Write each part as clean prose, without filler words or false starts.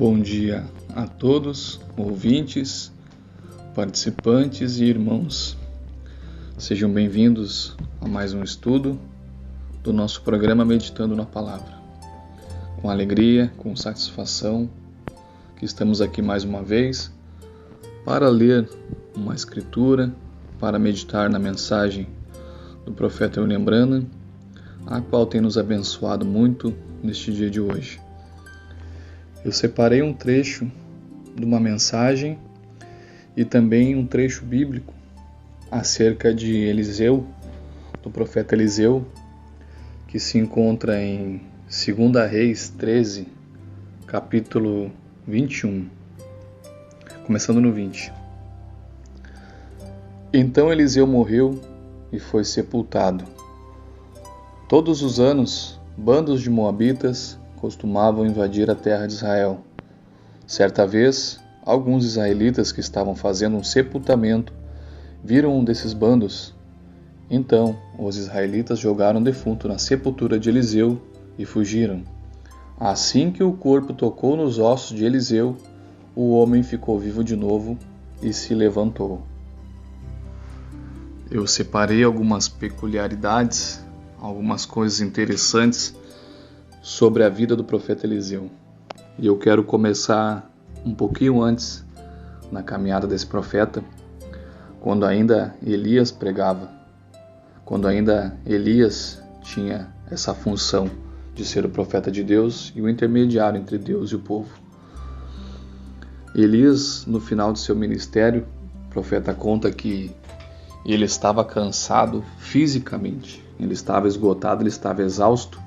Bom dia a todos, ouvintes, participantes e irmãos. Sejam bem-vindos a mais um estudo do nosso programa Meditando na Palavra. Com alegria, com satisfação, que estamos aqui mais uma vez para ler uma escritura, para meditar na mensagem do profeta William Branham, a qual tem nos abençoado muito neste dia de hoje. Eu separei um trecho de uma mensagem e também um trecho bíblico acerca de Eliseu, do profeta Eliseu, que se encontra em 2 Reis 13, capítulo 21, começando no 20. Então Eliseu morreu e foi sepultado. Todos os anos, bandos de moabitas costumavam invadir a terra de Israel. Certa vez, alguns israelitas que estavam fazendo um sepultamento viram um desses bandos. Então, os israelitas jogaram o defunto na sepultura de Eliseu e fugiram. Assim que o corpo tocou nos ossos de Eliseu, o homem ficou vivo de novo e se levantou. Eu separei algumas peculiaridades, algumas coisas interessantes sobre a vida do profeta Eliseu. E eu quero começar um pouquinho antes na caminhada desse profeta, quando ainda Elias pregava, quando ainda Elias tinha essa função de ser o profeta de Deus e o intermediário entre Deus e o povo. Elias, no final de seu ministério, o profeta conta que ele estava cansado fisicamente, ele estava esgotado, ele estava exausto,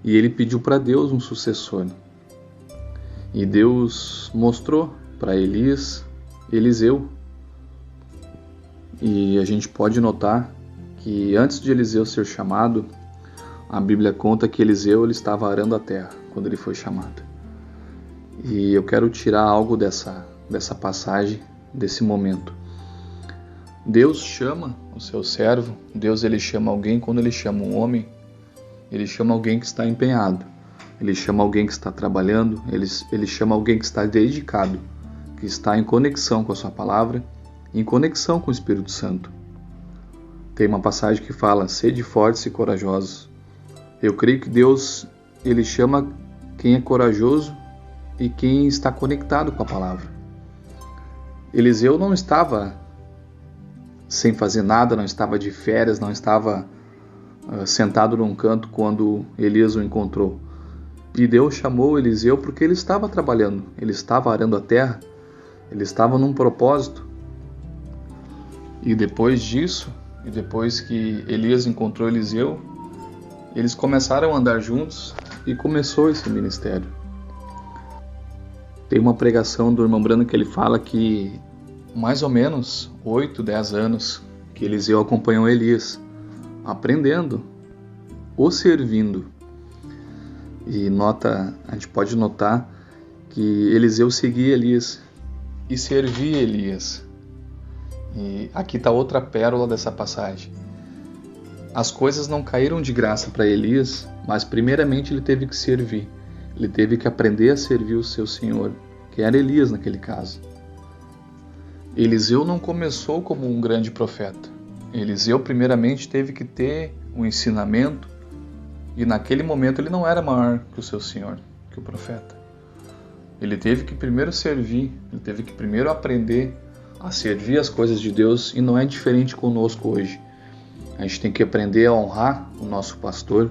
e ele pediu para Deus um sucessor. E Deus mostrou para Elias, Eliseu. E a gente pode notar que antes de Eliseu ser chamado, a Bíblia conta que Eliseu ele estava arando a terra quando ele foi chamado. E eu quero tirar algo dessa passagem, desse momento. Deus chama o seu servo, Deus ele chama alguém quando ele chama um homem, ele chama alguém que está empenhado, ele chama alguém que está trabalhando, ele chama alguém que está dedicado, que está em conexão com a sua palavra, em conexão com o Espírito Santo. Tem uma passagem que fala, sede fortes e corajosos. Eu creio que Deus ele chama quem é corajoso e quem está conectado com a palavra. Eliseu não estava sem fazer nada, não estava de férias, não estava sentado num canto quando Elias o encontrou. E Deus chamou Eliseu porque ele estava trabalhando, ele estava arando a terra, ele estava num propósito. E depois disso, e depois que Elias encontrou Eliseu, eles começaram a andar juntos e começou esse ministério. Tem uma pregação do irmão Branham que ele fala que mais ou menos 8, 10 anos que Eliseu acompanhou Elias, aprendendo, o servindo. E a gente pode notar que Eliseu seguia Elias e servia Elias. E aqui está outra pérola dessa passagem. As coisas não caíram de graça para Elias, mas primeiramente ele teve que servir. Ele teve que aprender a servir o seu senhor, que era Elias naquele caso. Eliseu não começou como um grande profeta. Eliseu primeiramente teve que ter um ensinamento e naquele momento ele não era maior que o seu senhor, que o profeta. Ele teve que primeiro servir, ele teve que primeiro aprender a servir as coisas de Deus e não é diferente conosco hoje. A gente tem que aprender a honrar o nosso pastor,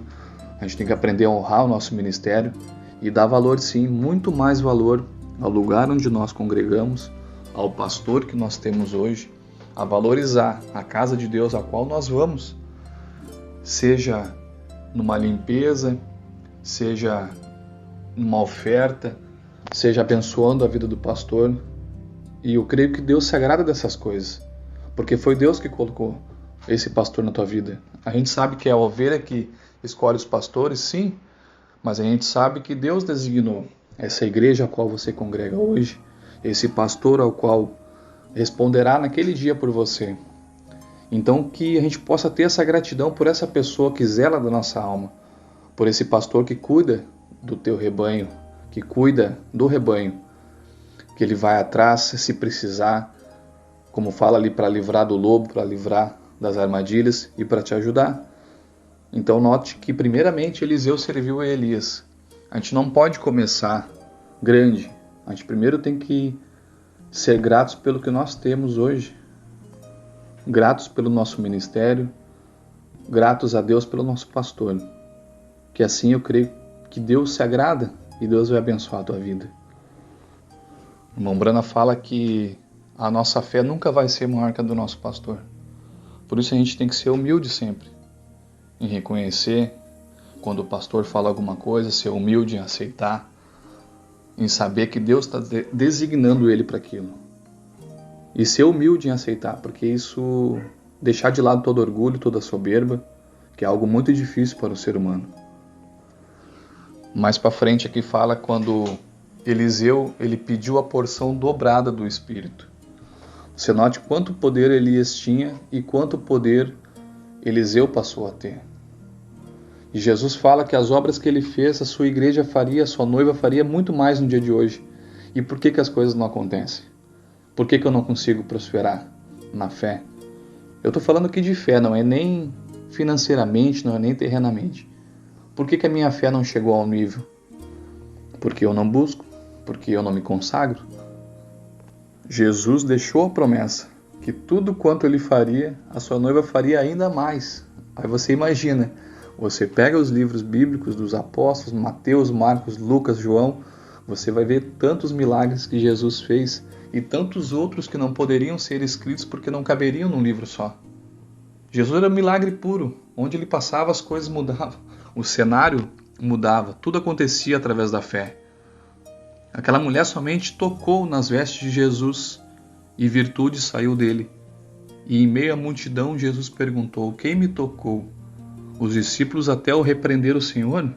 a gente tem que aprender a honrar o nosso ministério e dar valor sim, muito mais valor ao lugar onde nós congregamos, ao pastor que nós temos hoje, a valorizar a casa de Deus a qual nós vamos, seja numa limpeza, seja numa oferta, seja abençoando a vida do pastor. E eu creio que Deus se agrada dessas coisas, porque foi Deus que colocou esse pastor na tua vida. A gente sabe que é a ovelha que escolhe os pastores, sim, mas a gente sabe que Deus designou essa igreja a qual você congrega hoje, esse pastor ao qual responderá naquele dia por você. Então que a gente possa ter essa gratidão por essa pessoa que zela da nossa alma, por esse pastor que cuida do teu rebanho, que cuida do rebanho, que ele vai atrás se precisar, como fala ali, para livrar do lobo, para livrar das armadilhas e para te ajudar. Então note que primeiramente Eliseu serviu a Elias. A gente não pode começar grande, a gente primeiro tem que ser gratos pelo que nós temos hoje, gratos pelo nosso ministério, gratos a Deus pelo nosso pastor, que assim eu creio que Deus se agrada e Deus vai abençoar a tua vida. O irmão Brana fala que a nossa fé nunca vai ser maior que a do nosso pastor. Por isso a gente tem que ser humilde sempre, em reconhecer quando o pastor fala alguma coisa, ser humilde em aceitar, em saber que Deus está designando ele para aquilo. E ser humilde em aceitar, porque isso deixar de lado todo orgulho, toda soberba, que é algo muito difícil para o ser humano. Mais para frente aqui fala quando Eliseu ele pediu a porção dobrada do Espírito. Você note quanto poder Elias tinha e quanto poder Eliseu passou a ter. E Jesus fala que as obras que ele fez, a sua igreja faria, a sua noiva faria muito mais no dia de hoje. E por que as coisas não acontecem? Por que eu não consigo prosperar na fé? Eu estou falando aqui de fé, não é nem financeiramente, não é nem terrenamente. Por que a minha fé não chegou ao nível? Porque eu não busco, porque eu não me consagro. Jesus deixou a promessa que tudo quanto ele faria, a sua noiva faria ainda mais. Aí você imagina, você pega os livros bíblicos dos apóstolos, Mateus, Marcos, Lucas, João, você vai ver tantos milagres que Jesus fez e tantos outros que não poderiam ser escritos porque não caberiam num livro só. Jesus era um milagre puro, onde ele passava as coisas mudavam, o cenário mudava, tudo acontecia através da fé. Aquela mulher somente tocou nas vestes de Jesus e virtude saiu dele. E em meio à multidão Jesus perguntou, quem me tocou? Os discípulos até o repreenderam, Senhor,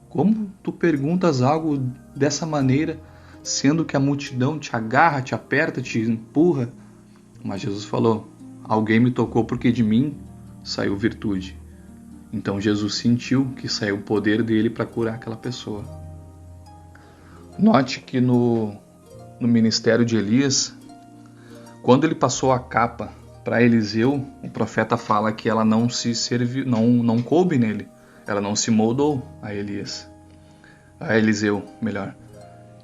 como tu perguntas algo dessa maneira, sendo que a multidão te agarra, te aperta, te empurra? Mas Jesus falou, alguém me tocou porque de mim saiu virtude. Então Jesus sentiu que saiu o poder dele para curar aquela pessoa. Note que no ministério de Elias, quando ele passou a capa para Eliseu, o profeta fala que ela não se serviu, não coube nele, ela não se moldou a Eliseu, melhor.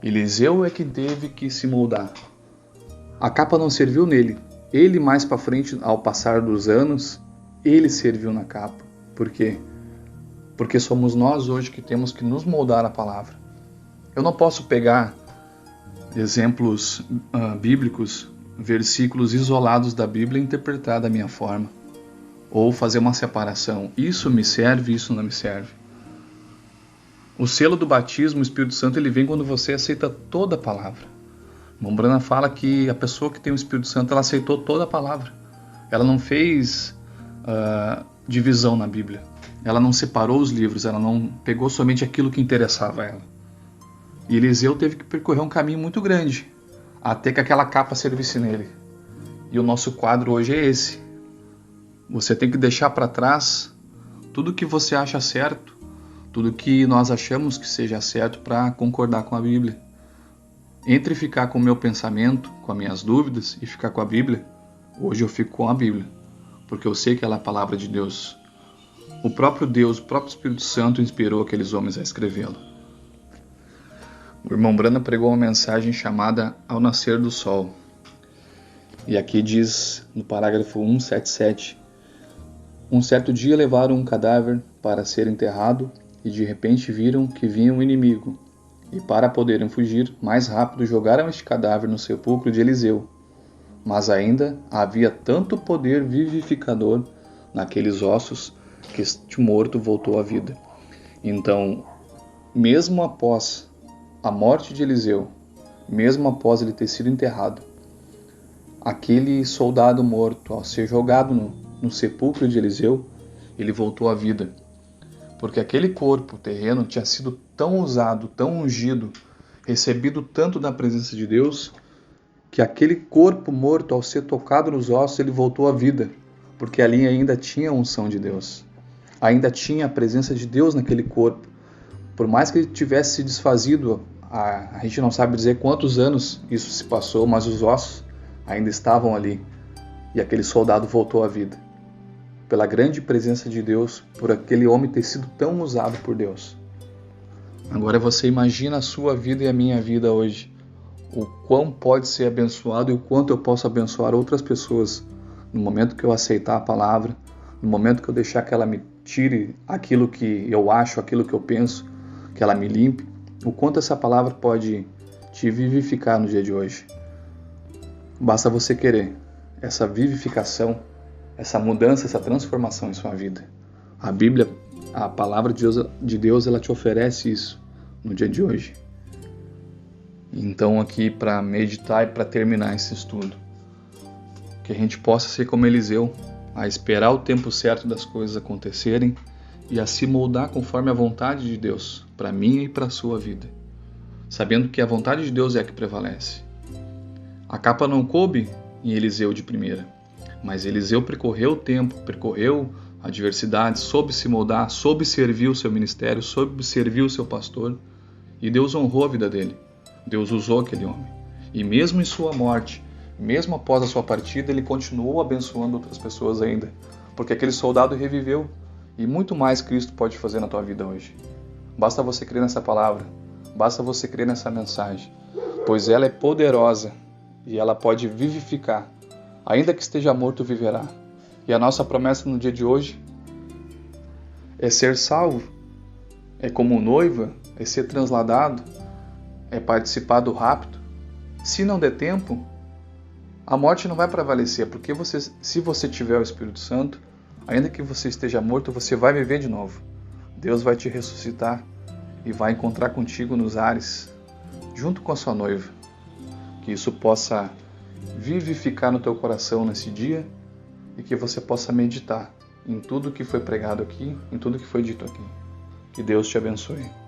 Eliseu é que teve que se moldar. A capa não serviu nele. Ele mais para frente, ao passar dos anos, ele serviu na capa. Por quê? Porque somos nós hoje que temos que nos moldar a palavra. Eu não posso pegar exemplos bíblicos, versículos isolados da Bíblia e interpretar da minha forma. Ou fazer uma separação. Isso me serve, isso não me serve. O selo do batismo, o Espírito Santo, ele vem quando você aceita toda a palavra. O Brana fala que a pessoa que tem o Espírito Santo, ela aceitou toda a palavra. Ela não fez divisão na Bíblia. Ela não separou os livros, ela não pegou somente aquilo que interessava a ela. E Eliseu teve que percorrer um caminho muito grande, até que aquela capa servisse nele. E o nosso quadro hoje é esse. Você tem que deixar para trás tudo que você acha certo, tudo que nós achamos que seja certo para concordar com a Bíblia. Entre ficar com o meu pensamento, com as minhas dúvidas e ficar com a Bíblia, hoje eu fico com a Bíblia, porque eu sei que ela é a palavra de Deus. O próprio Deus, o próprio Espírito Santo inspirou aqueles homens a escrevê-lo. O irmão Brana pregou uma mensagem chamada Ao Nascer do Sol. E aqui diz, no parágrafo 177, um certo dia levaram um cadáver para ser enterrado e de repente viram que vinha um inimigo. E para poderem fugir, mais rápido jogaram este cadáver no sepulcro de Eliseu. Mas ainda havia tanto poder vivificador naqueles ossos que este morto voltou à vida. Então, mesmo após a morte de Eliseu, mesmo após ele ter sido enterrado, aquele soldado morto, ao ser jogado no sepulcro de Eliseu, ele voltou à vida. Porque aquele corpo terreno tinha sido tão usado, tão ungido, recebido tanto da presença de Deus, que aquele corpo morto, ao ser tocado nos ossos, ele voltou à vida. Porque ali ainda tinha a unção de Deus. Ainda tinha a presença de Deus naquele corpo. Por mais que ele tivesse se desfazido, A gente não sabe dizer quantos anos isso se passou, mas os ossos ainda estavam ali. E aquele soldado voltou à vida. Pela grande presença de Deus, por aquele homem ter sido tão usado por Deus. Agora você imagina a sua vida e a minha vida hoje. O quão pode ser abençoado e o quanto eu posso abençoar outras pessoas no momento que eu aceitar a palavra, no momento que eu deixar que ela me tire aquilo que eu acho, aquilo que eu penso, que ela me limpe, o quanto essa palavra pode te vivificar no dia de hoje. Basta você querer essa vivificação, essa mudança, essa transformação em sua vida. A Bíblia, a palavra de Deus, ela te oferece isso no dia de hoje. Então aqui para meditar e para terminar esse estudo, que a gente possa ser como Eliseu, a esperar o tempo certo das coisas acontecerem e a se moldar conforme a vontade de Deus, para mim e para a sua vida, sabendo que a vontade de Deus é a que prevalece. A capa não coube em Eliseu de primeira, mas Eliseu percorreu o tempo, percorreu a adversidade, soube se moldar, soube servir o seu ministério, soube servir o seu pastor, e Deus honrou a vida dele. Deus usou aquele homem. E mesmo em sua morte, mesmo após a sua partida, ele continuou abençoando outras pessoas ainda, porque aquele soldado reviveu. E muito mais Cristo pode fazer na tua vida hoje. Basta você crer nessa palavra, basta você crer nessa mensagem, pois ela é poderosa e ela pode vivificar. Ainda que esteja morto, viverá. E a nossa promessa no dia de hoje é ser salvo, é como noiva, é ser transladado, é participar do rapto. Se não der tempo, a morte não vai prevalecer, porque se você tiver o Espírito Santo, ainda que você esteja morto, você vai viver de novo. Deus vai te ressuscitar e vai encontrar contigo nos ares, junto com a sua noiva. Que isso possa vivificar no teu coração nesse dia e que você possa meditar em tudo que foi pregado aqui, em tudo que foi dito aqui. Que Deus te abençoe.